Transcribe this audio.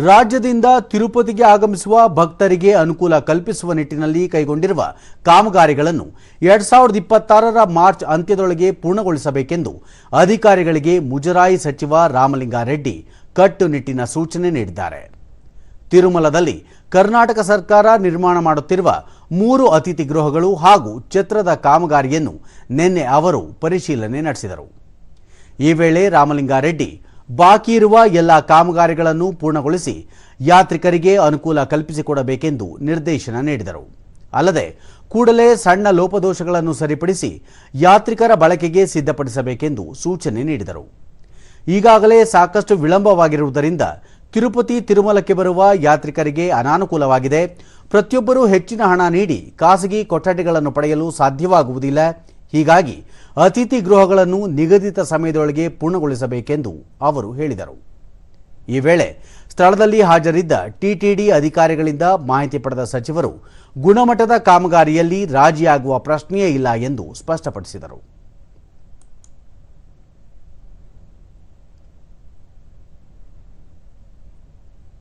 ರಾಜ್ಯದಿಂದ ತಿರುಪತಿಗೆ ಆಗಮಿಸುವ ಭಕ್ತರಿಗೆ ಅನುಕೂಲ ಕಲ್ಪಿಸುವ ನಿಟ್ಟಿನಲ್ಲಿ ಕೈಗೊಂಡಿರುವ ಕಾಮಗಾರಿಗಳನ್ನು 2026ರ ಮಾರ್ಚ್ ಅಂತ್ಯದೊಳಗೆ ಪೂರ್ಣಗೊಳಿಸಬೇಕೆಂದು ಅಧಿಕಾರಿಗಳಿಗೆ ಮುಜರಾಯಿ ಸಚಿವ ರಾಮಲಿಂಗಾರೆಡ್ಡಿ ಕಟ್ಟುನಿಟ್ಟಿನ ಸೂಚನೆ ನೀಡಿದ್ದಾರೆ. ತಿರುಮಲದಲ್ಲಿ ಕರ್ನಾಟಕ ಸರ್ಕಾರ ನಿರ್ಮಾಣ ಮಾಡುತ್ತಿರುವ 3 ಅತಿಥಿ ಗೃಹಗಳು ಹಾಗೂ ಛತ್ರದ ಕಾಮಗಾರಿಯನ್ನು ನಿನ್ನೆ ಅವರು ಪರಿಶೀಲನೆ ನಡೆಸಿದರು. ಈ ವೇಳೆ ರಾಮಲಿಂಗಾರೆಡ್ಡಿ ಬಾಕಿ ಇರುವ ಎಲ್ಲ ಕಾಮಗಾರಿಗಳನ್ನು ಪೂರ್ಣಗೊಳಿಸಿ ಯಾತ್ರಿಕರಿಗೆ ಅನುಕೂಲ ಕಲ್ಪಿಸಿಕೊಡಬೇಕೆಂದು ನಿರ್ದೇಶನ ನೀಡಿದರು. ಅಲ್ಲದೆ ಕೂಡಲೇ ಸಣ್ಣ ಲೋಪದೋಷಗಳನ್ನು ಸರಿಪಡಿಸಿ ಯಾತ್ರಿಕರ ಬಳಕೆಗೆ ಸಿದ್ಧಪಡಿಸಬೇಕೆಂದು ಸೂಚನೆ ನೀಡಿದರು. ಈಗಾಗಲೇ ಸಾಕಷ್ಟು ವಿಳಂಬವಾಗಿರುವುದರಿಂದ ತಿರುಪತಿ ತಿರುಮಲಕ್ಕೆ ಬರುವ ಯಾತ್ರಿಕರಿಗೆ ಅನಾನುಕೂಲವಾಗಿದೆ. ಪ್ರತಿಯೊಬ್ಬರೂ ಹೆಚ್ಚಿನ ಹಣ ನೀಡಿ ಖಾಸಗಿ ಕೊಠಡಿಗಳನ್ನು ಪಡೆಯಲು ಸಾಧ್ಯವಾಗುವುದಿಲ್ಲ. ಹೀಗಾಗಿ ಅತಿಥಿ ಗೃಹಗಳನ್ನು ನಿಗದಿತ ಸಮಯದೊಳಗೆ ಪೂರ್ಣಗೊಳಿಸಬೇಕೆಂದು ಅವರು ಹೇಳಿದರು. ಈ ವೇಳೆ ಸ್ಥಳದಲ್ಲಿ ಹಾಜರಿದ್ದ ಟಿಟಿಡಿ ಅಧಿಕಾರಿಗಳಿಂದ ಮಾಹಿತಿ ಪಡೆದ ಸಚಿವರು ಗುಣಮಟ್ಟದ ಕಾಮಗಾರಿಯಲ್ಲಿ ರಾಜಿಯಾಗುವ ಪ್ರಶ್ನೆಯೇ ಇಲ್ಲ ಎಂದು ಸ್ಪಷ್ಟಪಡಿಸಿದರು.